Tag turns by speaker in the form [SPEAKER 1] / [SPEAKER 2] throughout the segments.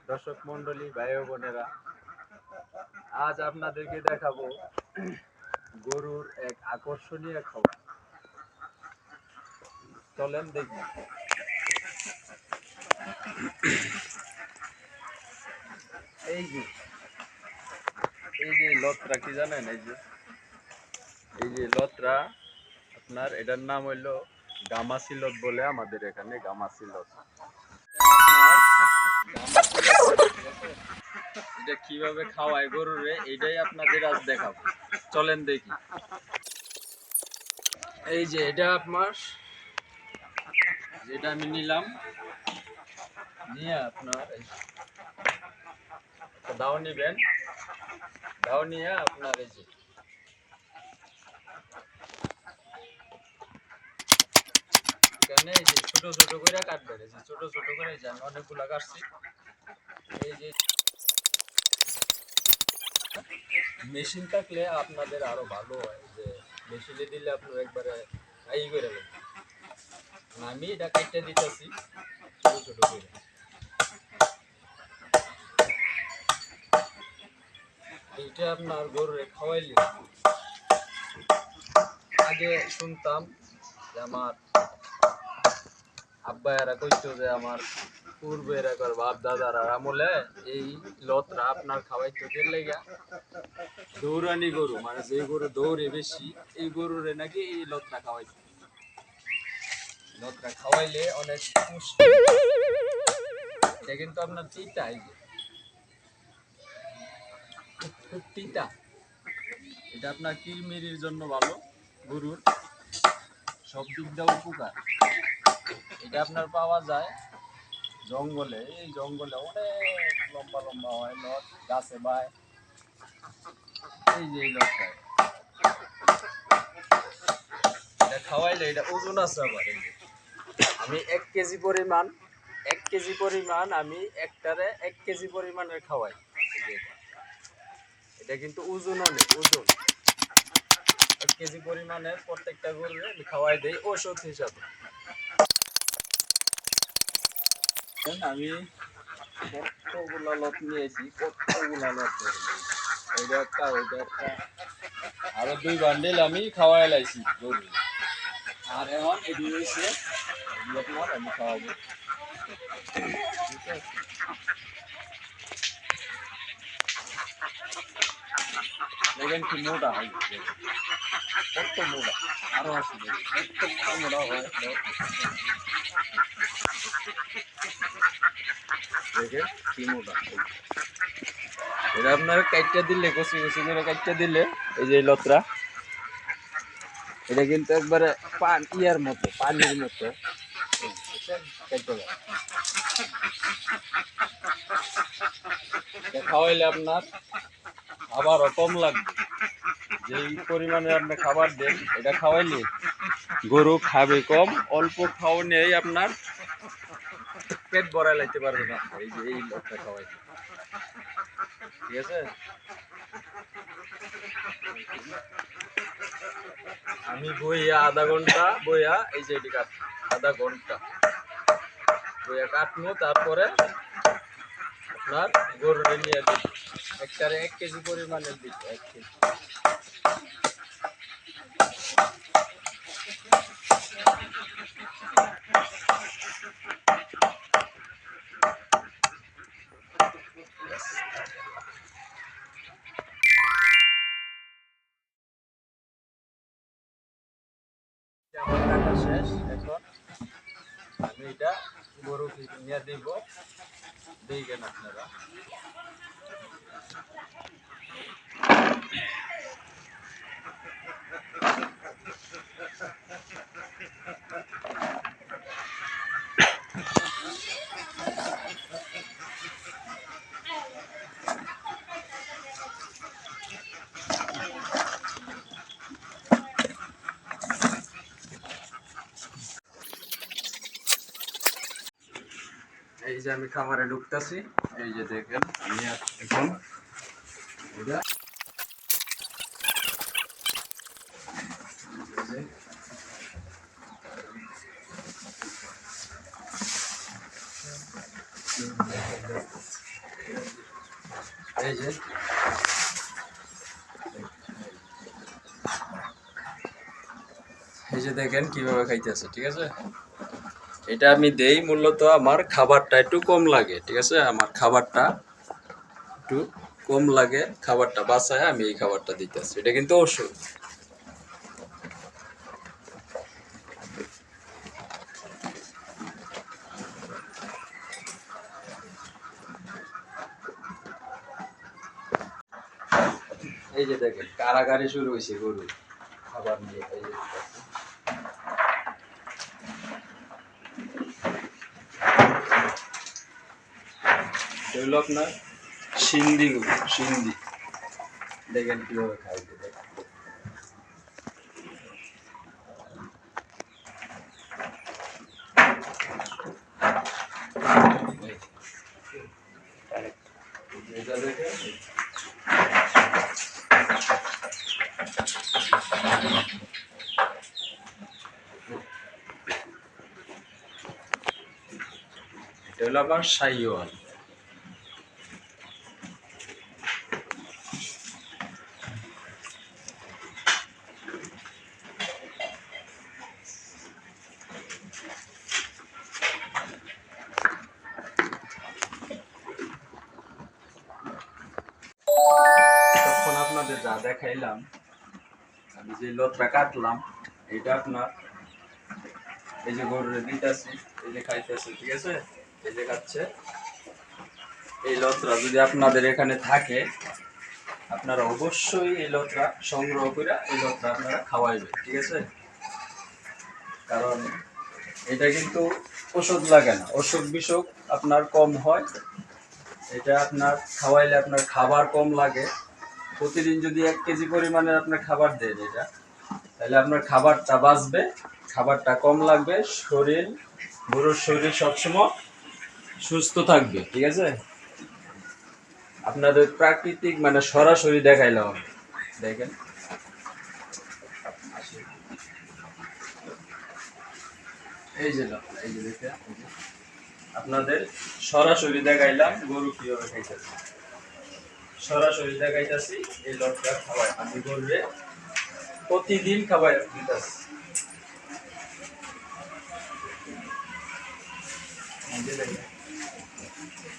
[SPEAKER 1] দর্শক মন্ডলী, ভাই ও বোনেরা, আজ আপনাদেরকে দেখাবো গরুর এক আকর্ষণীয় খাবার। চলেন দেখি। এই যে লত্রা কি জানেন? এই যে লত্রা, আপনার এটার নাম হইলো গামাসিলত বলে আমাদের এখানে, গামাসিলত। এটা কিভাবে খাওয়ায় গরুরে, এটাই আপনাদের আজ দেখাবো। চলেন দেখি। এই যে এটা আপনার, যেটা আমি নিলাম, নিয়ে আপনার দাও নিবেন। দাও নিয়ে আপনার এই যে এখানে এই যে ছোট ছোট করে কাটবেন। এই যে ছোট ছোট করে, এই যে আমি অনেকগুলা কাটছি। এই যে মেশিন থাকলে আপনাদের আরো ভালো হয়, যে মেশিনে দিলে আপনার একবারে করে নেবেন। আমি এটা কাটতে দিতেছি ছোট ছোট করে। এইটা আপনার গরুরে খাওয়াইলে, আগে শুনতাম যে আমার আব্বা এরা কইতো যে আমার পূর্বে এরা বাপ দাদারা আমলে এই লতরা আপনার খাওয়াইতো তেল লেগা। দৌড়ানি গরু, মানে যে গরু দৌড়ে বেশি, এই গরুরে নাকি এই লতরা খাওয়াইতো। লতরা খাওয়াইলে অনেক পুষ্টি। এটা কিন্তু আপনার তিতা, এই যে খুব তিতা। এটা আপনার কিরমিরির জন্য ভালো, গরুর সব দিক দিয়ে উপকার। এটা আপনার পাওয়া যায় জঙ্গলে। এই জঙ্গলে অনেক লম্বা লম্বা হয় লট, গাছে বায়। এই যে এই লটটা, এটা খাওয়াইলে এটা ওজন আছে আবার। আমি 1 কেজি পরিমাণ আমি একটারে 1 কেজি পরিমাণের খাওয়াই। এটা কিন্তু ওজন অনেক, ওজন 1 কেজি পরিমাণের প্রত্যেকটা গরুরে আমি খাওয়াই দেই ওষুধ হিসাবে। আমি কতগুলা লত নিয়েছি, কতগুলা লত, ওইটা একটা ওইটা একটা, আরো 2 বান্ডিল আমি খাওয়াই লাইছি গরু। আর এখন এটি হয়েছে আপনার আমি খাওয়াবো। দেখেন কি মোটা হয়, কত মোটা, আরো আসবে কত মোটা হয়। দেখেন কি মোটা। এটা আপনার কাইটটা দিলে, কচি কচি করে কাইটটা দিলে, এই যে লতরা, এটা কিন্তু একবারে ইয়ার মতো, পানির মতো খাওয়াইলে আপনার আবারও কম লাগবে। যেই পরিমাণে আপনি খাবার দেন, এটা খাওয়াইলে গরু খাবে কম, অল্প খাওয়ানেই আপনার পেট ভরা লাইতে পারবে না। এই যে এই লোকটা খাওয়াইলে, ঠিক আছে। আমি বইয়া আধা ঘন্টা বইয়া, এই যে এটি কাট, আধা ঘন্টা বইয়া কাটবো। তারপরে আপনার গরুরে নিয়ে দিই, একটারে 1 কেজি পরিমাণের দিই, 1 কেজি। আমার কাটা শেষ। এখন আমি এটা গরু নিয়ে দিব, দেখবেন আপনারা। এই যে আমি খামারে ঢুকতেছি, এই যে দেখেন আমি এখন এটা এই যে দেখেন কিভাবে খাইতেছে, ঠিক আছে। এটা আমি দেই মূলত আমার খাবারটা একটু কম লাগে, ঠিক আছে। আমার খাবারটা একটু কম লাগে, খাবারটা বাঁচায় আমি এই খাবারটা দিতেছি। এটা কিন্তু ওষুধ। এই যে দেখেন কারাগারি শুরু হয়েছে গরু খাবার নিয়ে। এই যে হইল আপনার সিন্ধি গরু, সিন্ধি। দেখেন কিভাবে খাই, দেখেন। এটা দেখেন এটা হলো আমার শাহিওয়াল। তখন আপনাদের যা দেখাইলাম, আমি যে লতটা কাটলাম, এটা আপনার এই যে গরুরে দিতেছি, এই যে খাইতেছে, ঠিক আছে। এই যে খাচ্ছে। এই লতটা যদি আপনাদের এখানে থাকে, আপনারা অবশ্যই এই লতটা সংগ্রহ করে এই লতটা আপনারা খাওয়াইবেন, ঠিক আছে। কারণ এটা কিন্তু ওষুধ লাগে না, অসুখ বিসুখ আপনার কম হয়। এটা আপনার খাওয়াইলে আপনার খাবার কম লাগে। প্রতিদিন যদি 1 কেজি পরিমাণে আপনার খাবার দেন এটা, তাহলে আপনার খাবারটা বাঁচবে, খাবারটা কম লাগবে, গরুর শরীর সবসময় সুস্থ থাকবে, ঠিক আছে। আপনাদের প্রাকৃতিক মানে সরাসরি দেখাইলাম আমি। দেখেন এই যে দেখেন, আপনাদের সরাসরি দেখাইলাম গরু কিভাবে খাইতেছে, সরাসরি দেখাইতেছি। এই লটটা খাওয়াই আমি গরুরে প্রতিদিন খাবার দিতেছি।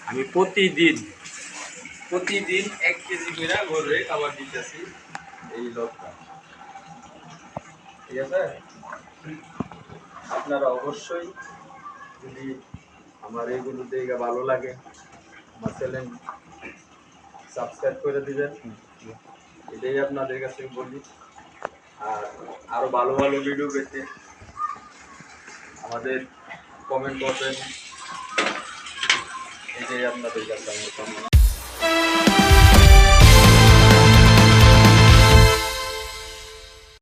[SPEAKER 1] আমি প্রতিদিন 1 কেজি করে গরুরে খাবার দিতেছি এই লটটা, ঠিক আছে। আপনারা অবশ্যই যদি আমার এইগুলো দেখে ভালো লাগে, আমার চ্যানেল সাবস্ক্রাইব করে দিবেন, এটাই আপনাদের কাছে বলি। আর আরো ভালো ভালো ভিডিও পেতে আমাদের কমেন্ট করবেন, এটাই আপনাদের কাছে আমার কামনা।